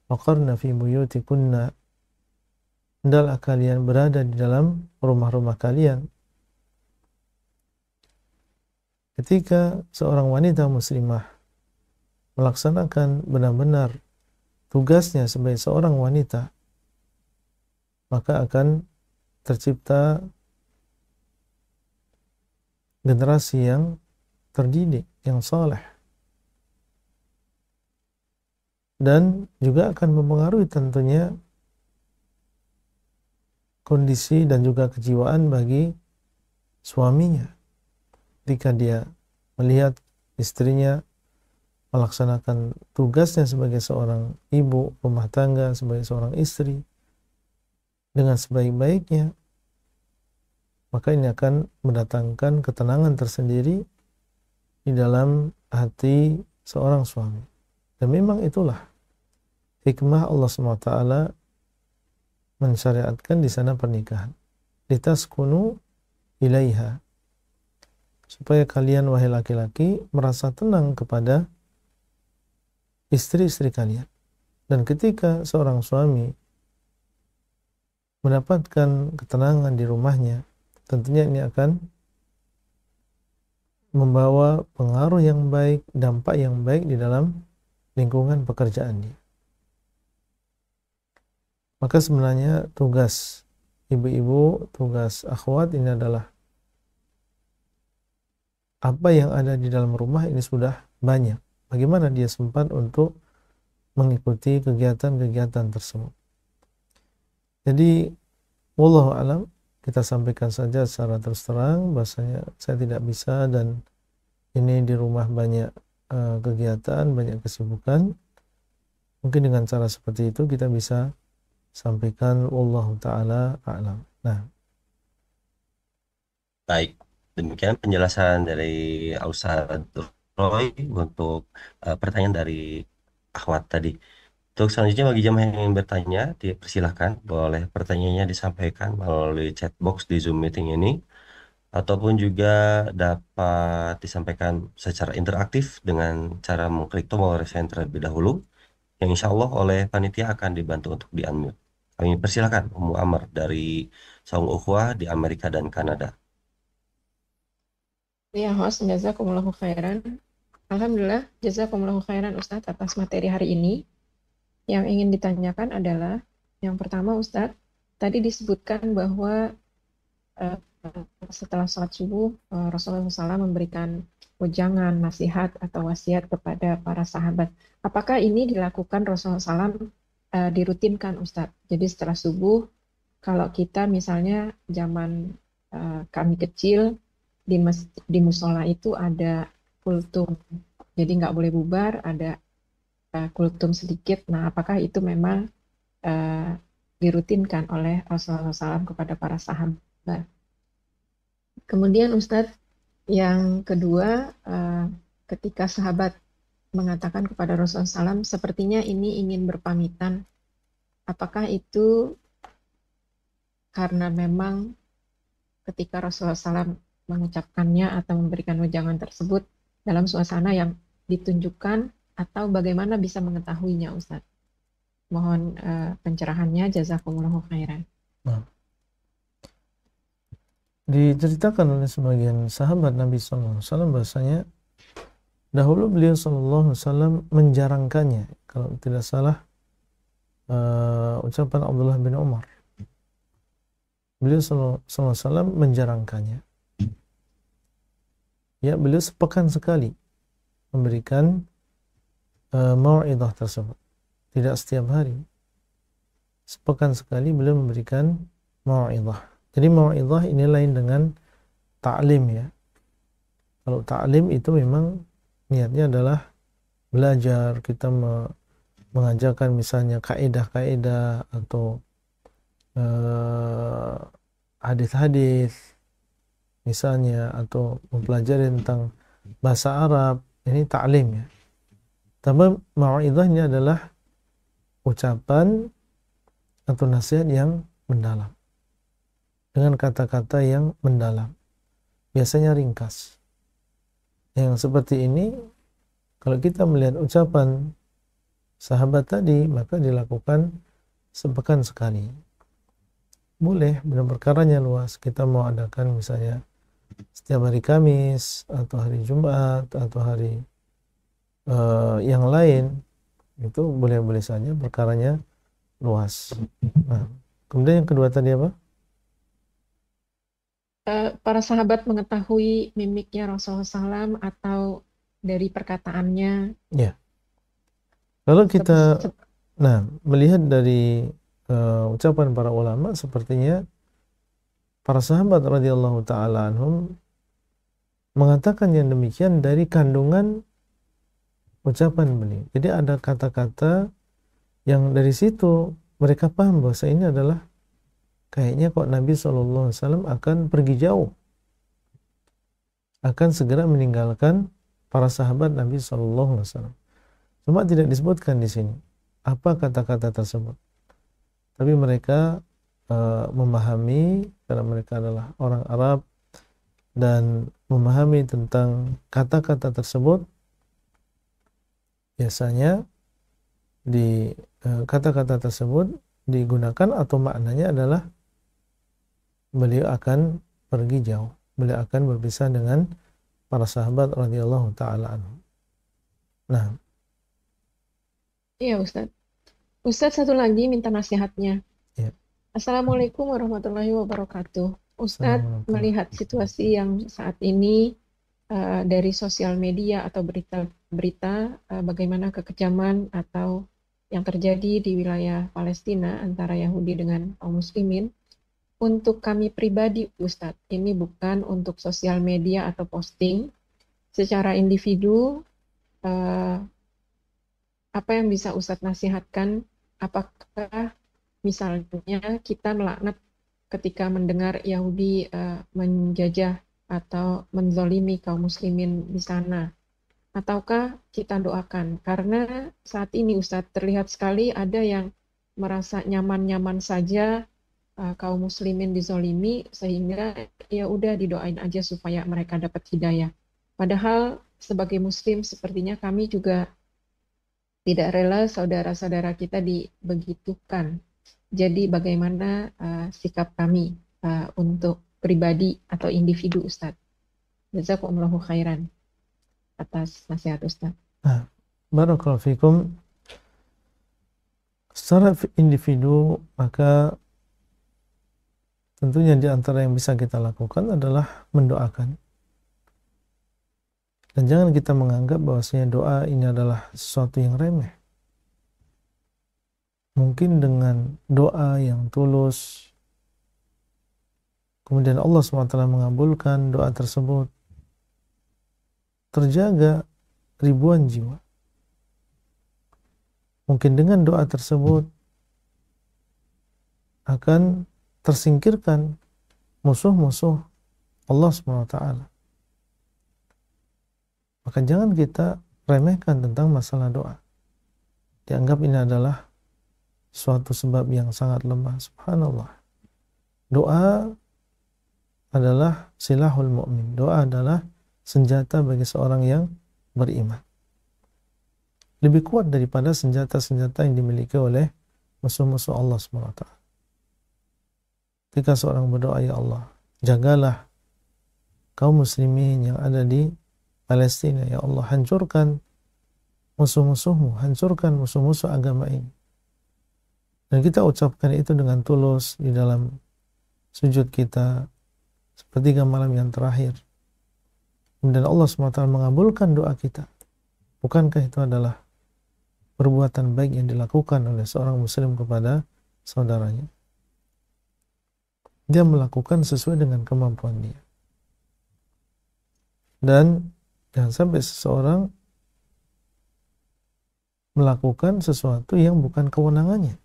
waqarna fi buyutikunna, hendaklah kalian berada di dalam rumah-rumah kalian. Ketika seorang wanita muslimah melaksanakan benar-benar tugasnya sebagai seorang wanita, maka akan tercipta generasi yang terdidik, yang saleh, dan juga akan mempengaruhi tentunya kondisi dan juga kejiwaan bagi suaminya ketika dia melihat istrinya melaksanakan tugasnya sebagai seorang ibu rumah tangga, sebagai seorang istri dengan sebaik-baiknya, maka ini akan mendatangkan ketenangan tersendiri di dalam hati seorang suami. Dan memang itulah hikmah Allah SWT mensyariatkan di sana pernikahan, litaskunu ilaiha, supaya kalian wahai laki-laki merasa tenang kepada istri-istri kalian. Dan ketika seorang suami mendapatkan ketenangan di rumahnya, tentunya ini akan membawa pengaruh yang baik, dampak yang baik di dalam lingkungan pekerjaan dia. Maka sebenarnya tugas ibu-ibu, tugas akhwat ini adalah apa yang ada di dalam rumah ini sudah banyak. Bagaimana dia sempat untuk mengikuti kegiatan-kegiatan tersebut. Jadi wallahu alam, kita sampaikan saja secara terus terang bahasanya saya tidak bisa, dan ini di rumah banyak kegiatan, banyak kesibukan. Mungkin dengan cara seperti itu kita bisa sampaikan wallahu taala a'lam. Nah, Baik, demikian penjelasan dari Ustaz Roy untuk pertanyaan dari akhwat tadi. Untuk selanjutnya bagi jemaah yang ingin bertanya, dipersilahkan boleh pertanyaannya disampaikan melalui chat box di Zoom meeting ini, ataupun juga dapat disampaikan secara interaktif dengan cara mengklik tombol raise hand terlebih dahulu, yang insya Allah oleh panitia akan dibantu untuk di-unmute. Kami persilahkan Ummu Amr dari Saung Ukhuwah di Amerika dan Kanada. Ya, host, jazakumullahu khairan. Alhamdulillah, jazakumullahu khairan Ustadz atas materi hari ini. Yang ingin ditanyakan adalah, yang pertama Ustadz, tadi disebutkan bahwa eh, setelah sholat subuh, Rasulullah SAW memberikan wejangan, nasihat, atau wasiat kepada para sahabat. Apakah ini dilakukan Rasulullah SAW dirutinkan Ustadz? Jadi setelah subuh, kalau kita misalnya zaman kami kecil, di musola itu ada kultum. Jadi nggak boleh bubar, ada kultum sedikit. Nah, apakah itu memang uh, dirutinkan oleh Rasulullah SAW kepada para sahabat? Kemudian Ustadz, yang kedua, ketika sahabat mengatakan kepada Rasulullah SAW, sepertinya ini ingin berpamitan. Apakah itu karena memang ketika Rasulullah SAW mengucapkannya atau memberikan wejangan tersebut dalam suasana yang ditunjukkan, atau bagaimana bisa mengetahuinya Ustadz? Mohon pencerahannya, jazakumullahu khairan. Nah, diceritakan oleh sebagian sahabat Nabi SAW bahasanya dahulu beliau SAW menjarangkannya, kalau tidak salah ucapan Abdullah bin Umar, beliau SAW menjarangkannya. Ya, beliau sepekan sekali memberikan mau'idah tersebut, tidak setiap hari. Sepekan sekali beliau memberikan mau'idah. Jadi mau'idah ini lain dengan ta'lim ya. Kalau ta'lim itu memang niatnya adalah belajar, kita mengajarkan misalnya kaidah-kaidah atau hadis-hadis misalnya, atau mempelajari tentang bahasa Arab, ini ta'lim ya. Tapi mau'idah ini adalah ucapan atau nasihat yang mendalam, dengan kata-kata yang mendalam, biasanya ringkas. Yang seperti ini, kalau kita melihat ucapan sahabat tadi, maka dilakukan sepekan sekali. Boleh, benar perkaranya luas. Kita mau adakan misalnya setiap hari Kamis, atau hari Jumat, atau hari yang lain, itu boleh-boleh saja, perkaranya luas. Nah, kemudian yang kedua tadi apa? Para sahabat mengetahui mimiknya Rasulullah SAW atau dari perkataannya. Ya. Kalau kita melihat dari ucapan para ulama, sepertinya para sahabat radhiyallahu taala anhum mengatakan yang demikian dari kandungan ucapan beliau. Jadi ada kata-kata yang dari situ mereka paham bahwa ini adalah kayaknya kok Nabi SAW akan pergi jauh, akan segera meninggalkan para sahabat Nabi SAW. Cuma tidak disebutkan di sini apa kata-kata tersebut. Tapi mereka memahami, karena mereka adalah orang Arab dan memahami tentang kata-kata tersebut. Biasanya di kata-kata tersebut digunakan atau maknanya adalah beliau akan pergi jauh, beliau akan berpisah dengan para sahabat radhiyallahu taala anhum. Nah, iya Ustadz. Ustadz satu lagi minta nasihatnya. ya. Assalamualaikum warahmatullahi wabarakatuh. Ustadz melihat situasi yang saat ini dari sosial media atau berita-berita bagaimana kekejaman atau yang terjadi di wilayah Palestina antara Yahudi dengan kaum muslimin. Untuk kami pribadi Ustadz, ini bukan untuk sosial media atau posting. Secara individu, apa yang bisa Ustadz nasihatkan? Apakah misalnya kita melaknat ketika mendengar Yahudi menjajah atau menzolimi kaum muslimin di sana? Ataukah kita doakan? Karena saat ini Ustadz terlihat sekali ada yang merasa nyaman-nyaman saja kaum muslimin dizolimi, sehingga ya udah didoain aja supaya mereka dapat hidayah. Padahal sebagai muslim sepertinya kami juga tidak rela saudara-saudara kita dibegitukan. Jadi bagaimana sikap kami untuk pribadi atau individu Ustadz? Jazakumullahu khairan atas nasihat Ustadz. Nah, barakallahu fikum. Secara individu, maka tentunya di antara yang bisa kita lakukan adalah mendoakan. Dan jangan kita menganggap bahwasanya doa ini adalah sesuatu yang remeh. Mungkin dengan doa yang tulus, kemudian Allah SWT mengabulkan doa tersebut, terjaga ribuan jiwa. Mungkin dengan doa tersebut akan tersingkirkan musuh-musuh Allah SWT. Maka jangan kita remehkan tentang masalah doa. Dianggap ini adalah suatu sebab yang sangat lemah. Subhanallah. Doa adalah silahul mu'min. Doa adalah senjata bagi seorang yang beriman. Lebih kuat daripada senjata-senjata yang dimiliki oleh musuh-musuh Allah SWT. Ketika seorang berdoa, ya Allah, jagalah kaum muslimin yang ada di Palestina, ya Allah, hancurkan musuh-musuhmu, hancurkan musuh-musuh agama ini. Dan kita ucapkan itu dengan tulus di dalam sujud kita sepertiga malam yang terakhir. Kemudian Allah SWT mengabulkan doa kita. Bukankah itu adalah perbuatan baik yang dilakukan oleh seorang muslim kepada saudaranya? Dia melakukan sesuai dengan kemampuan dia. Dan jangan sampai seseorang melakukan sesuatu yang bukan kewenangannya.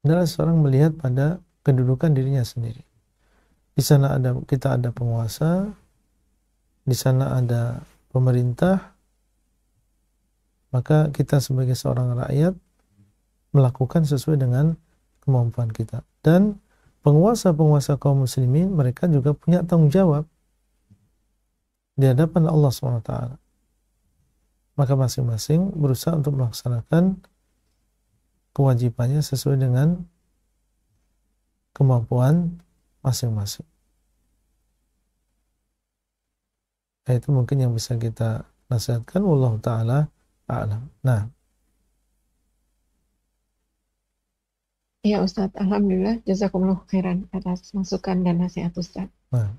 Adalah seorang melihat pada kedudukan dirinya sendiri. Di sana kita ada penguasa, di sana ada pemerintah, maka kita sebagai seorang rakyat melakukan sesuai dengan kemampuan kita. Dan penguasa-penguasa kaum muslimin, mereka juga punya tanggung jawab di hadapan Allah SWT. Maka masing-masing berusaha untuk melaksanakan kewajibannya sesuai dengan kemampuan masing-masing. Itu mungkin yang bisa kita nasihatkan. Wallahu ta'ala a'lam. Nah, Ya Ustadz, Alhamdulillah, jazakumullah khairan atas masukan dan nasihat Ustadz. nah,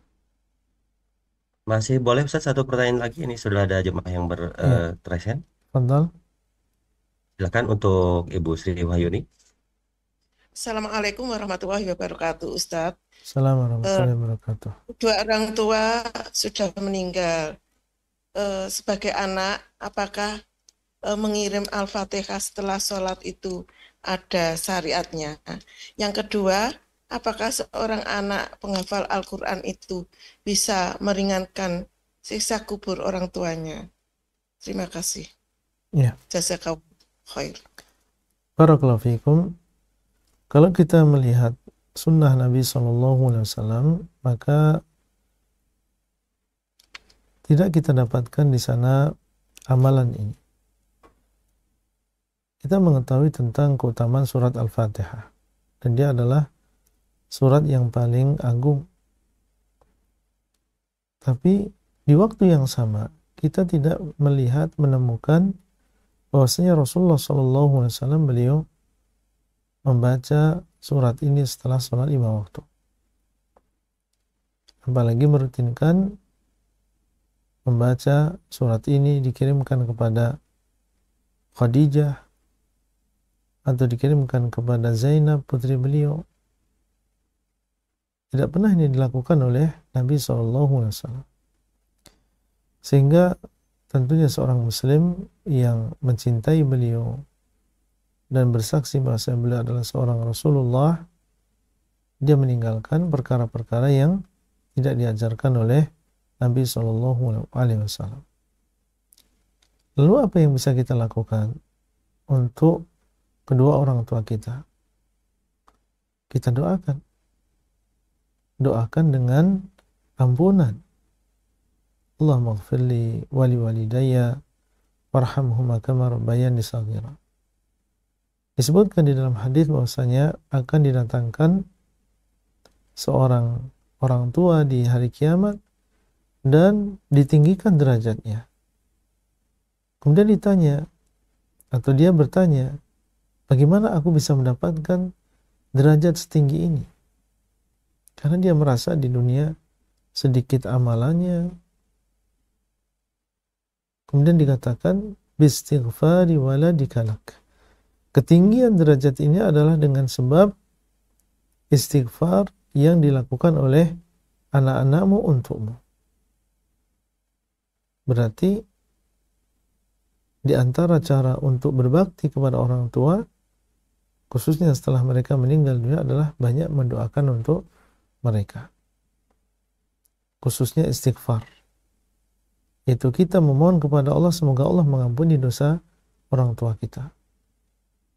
Masih boleh Ustaz satu pertanyaan lagi, ini sudah ada jemaah yang berterasen. fadhal. Silakan untuk Ibu Sri Wahyuni. Assalamualaikum warahmatullahi wabarakatuh, Ustadz. Assalamualaikum warahmatullahi wabarakatuh. Dua orang tua sudah meninggal. Sebagai anak, apakah mengirim Al-Fatihah setelah sholat itu ada syariatnya? Yang kedua, apakah seorang anak penghafal Al-Quran itu bisa meringankan siksa kubur orang tuanya? Terima kasih. Ya. Jazakallahu khair. Barakallahu fikum. Kalau kita melihat sunnah Nabi SAW, maka tidak kita dapatkan di sana amalan ini. Kita mengetahui tentang keutamaan surat Al-Fatihah, dan dia adalah surat yang paling agung. Tapi di waktu yang sama, kita tidak melihat, menemukan bahwasanya Rasulullah SAW beliau membaca surat ini setelah sholat 5 waktu. Apalagi merutinkan membaca surat ini dikirimkan kepada Khadijah atau dikirimkan kepada Zainab putri beliau. Tidak pernah ini dilakukan oleh Nabi SAW. Sehingga tentunya seorang muslim yang mencintai beliau, dan bersaksi bahwa beliau adalah seorang Rasulullah, dia meninggalkan perkara-perkara yang tidak diajarkan oleh Nabi Shallallahu Alaihi Wasallam. Lalu apa yang bisa kita lakukan untuk kedua orang tua kita? Kita doakan dengan ampunan. Allahumma ighfirli wali walidayya warhamhuma kama rabbayani shaghira. Disebutkan di dalam hadis bahwasanya akan didatangkan seorang orang tua di hari kiamat dan ditinggikan derajatnya. Kemudian ditanya, atau dia bertanya, bagaimana aku bisa mendapatkan derajat setinggi ini? Karena dia merasa di dunia sedikit amalannya. Kemudian dikatakan, bistighfari waladika lak. Ketinggian derajat ini adalah dengan sebab istighfar yang dilakukan oleh anak-anakmu untukmu. Berarti di antara cara untuk berbakti kepada orang tua, khususnya setelah mereka meninggal dunia, adalah banyak mendoakan untuk mereka. Khususnya istighfar. Itu kita memohon kepada Allah semoga Allah mengampuni dosa orang tua kita.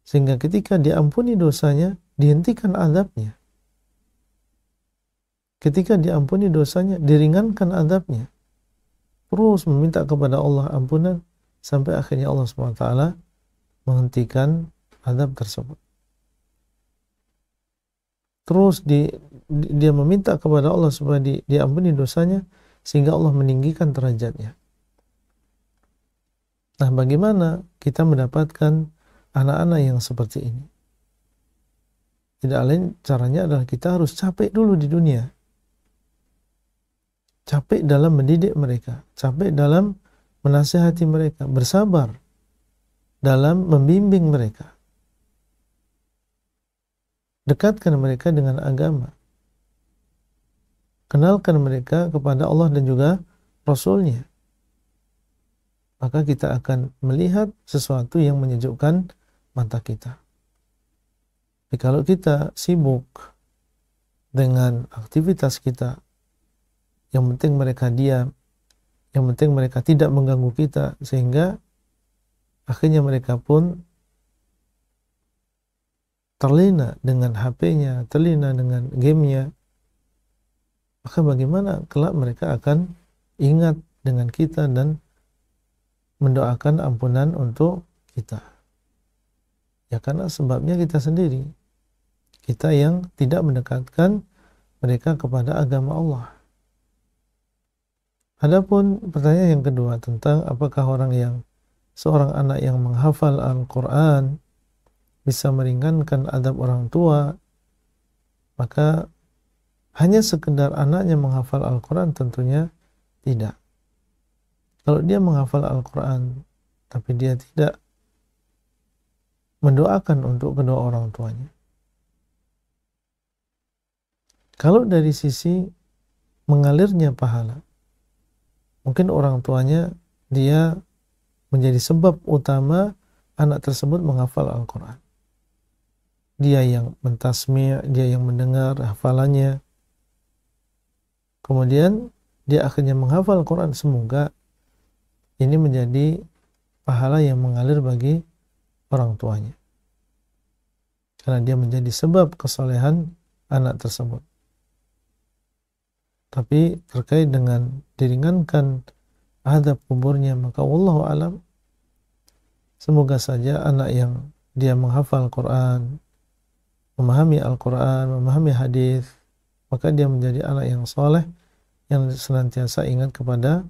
Sehingga ketika diampuni dosanya, dihentikan azabnya. Ketika diampuni dosanya, diringankan azabnya. Terus meminta kepada Allah ampunan sampai akhirnya Allah SWT menghentikan azab tersebut. Terus dia meminta kepada Allah supaya diampuni dosanya sehingga Allah meninggikan derajatnya. Nah, bagaimana kita mendapatkan anak-anak yang seperti ini? Tidak lain caranya adalah kita harus capek dulu di dunia. Capek dalam mendidik mereka, capek dalam menasihati mereka, bersabar dalam membimbing mereka. Dekatkan mereka dengan agama. Kenalkan mereka kepada Allah dan juga Rasul-Nya. Maka kita akan melihat sesuatu yang menyejukkan mata kita. Jadi kalau kita sibuk dengan aktivitas kita, yang penting mereka diam, yang penting mereka tidak mengganggu kita, sehingga akhirnya mereka pun terlena dengan HP-nya, terlena dengan game-nya, maka bagaimana kelak mereka akan ingat dengan kita dan mendoakan ampunan untuk kita? Ya karena sebabnya kita sendiri. Kita yang tidak mendekatkan mereka kepada agama Allah. Adapun pertanyaan yang kedua tentang apakah seorang anak yang menghafal Al-Quran bisa meringankan adab orang tua, maka hanya sekedar anaknya menghafal Al-Quran tentunya tidak. Kalau dia menghafal Al-Quran tapi dia tidak mendoakan untuk kedua orang tuanya, kalau dari sisi mengalirnya pahala, mungkin orang tuanya dia menjadi sebab utama anak tersebut menghafal Al-Quran. Dia yang mentasmi', dia yang mendengar hafalannya, kemudian dia akhirnya menghafal Al-Quran. Semoga ini menjadi pahala yang mengalir bagi orang tuanya, karena dia menjadi sebab kesolehan anak tersebut. Tapi terkait dengan diringankan azab kuburnya, maka wallahu alam, semoga saja anak yang dia menghafal Quran, memahami Al-Quran, memahami hadis, maka dia menjadi anak yang soleh, yang senantiasa ingat kepada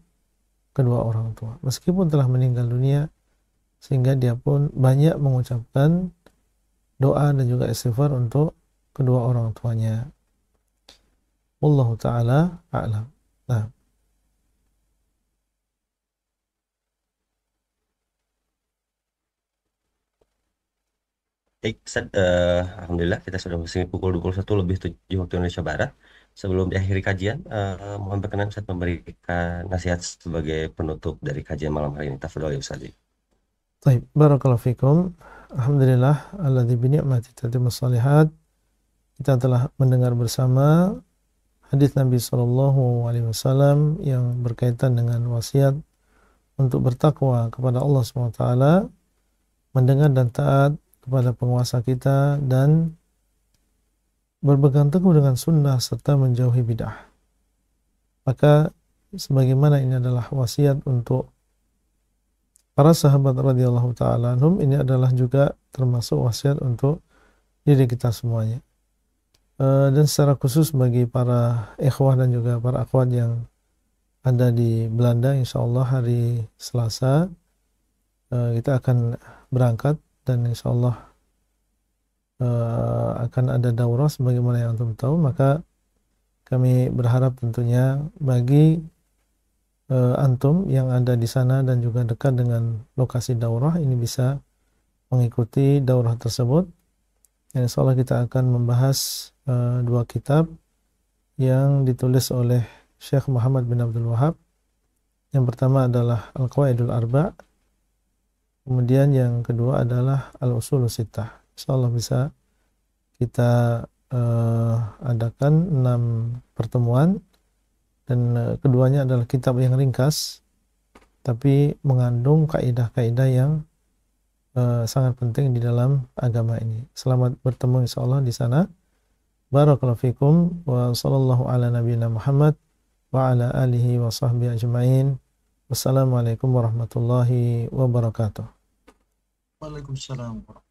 kedua orang tua meskipun telah meninggal dunia, sehingga dia pun banyak mengucapkan doa dan juga istighfar untuk kedua orang tuanya. Wallahu ta'ala a'lam. Nah, Baik, Ustaz, Alhamdulillah kita sudah memasuki pukul 21:07 waktu Indonesia Barat. Sebelum diakhiri kajian, mohon berkenan Ustaz memberikan nasihat sebagai penutup dari kajian malam hari ini. Tafadhol ya Ustaz. Baik, barakallahu fikum. Alhamdulillah alladzi bi ni'mati tatimmus shalihat. Kita telah mendengar bersama hadis Nabi sallallahu alaihi wasallam yang berkaitan dengan wasiat untuk bertakwa kepada Allah Subhanahu wa taala, mendengar dan taat kepada penguasa kita, dan berpegang teguh dengan sunnah serta menjauhi bid'ah. Maka sebagaimana ini adalah wasiat untuk para sahabat radhiyallahu taala anhum, ini adalah juga termasuk wasiat untuk diri kita semuanya. Dan secara khusus bagi para ikhwah dan juga para akhwat yang ada di Belanda, insyaallah hari Selasa kita akan berangkat dan insyaallah akan ada daurah sebagaimana yang antum tahu. Maka kami berharap tentunya bagi antum yang ada di sana dan juga dekat dengan lokasi daurah ini bisa mengikuti daurah tersebut. Dan insyaallah kita akan membahas dua kitab yang ditulis oleh Syekh Muhammad bin Abdul Wahab. Yang pertama adalah Al-Qawaidul Arba', kemudian yang kedua adalah Al-Usulus Sittah. Insyaallah bisa kita adakan 6 pertemuan, dan keduanya adalah kitab yang ringkas tapi mengandung kaidah-kaidah yang sangat penting di dalam agama ini. Selamat bertemu insyaallah di sana. Barakallahu fikum wa sallallahu ala nabiyina Muhammad wa ala alihi wa sahbihi ajma'in. Wassalamualaikum warahmatullahi wabarakatuh. Waalaikumsalam warahmatullahi wabarakatuh.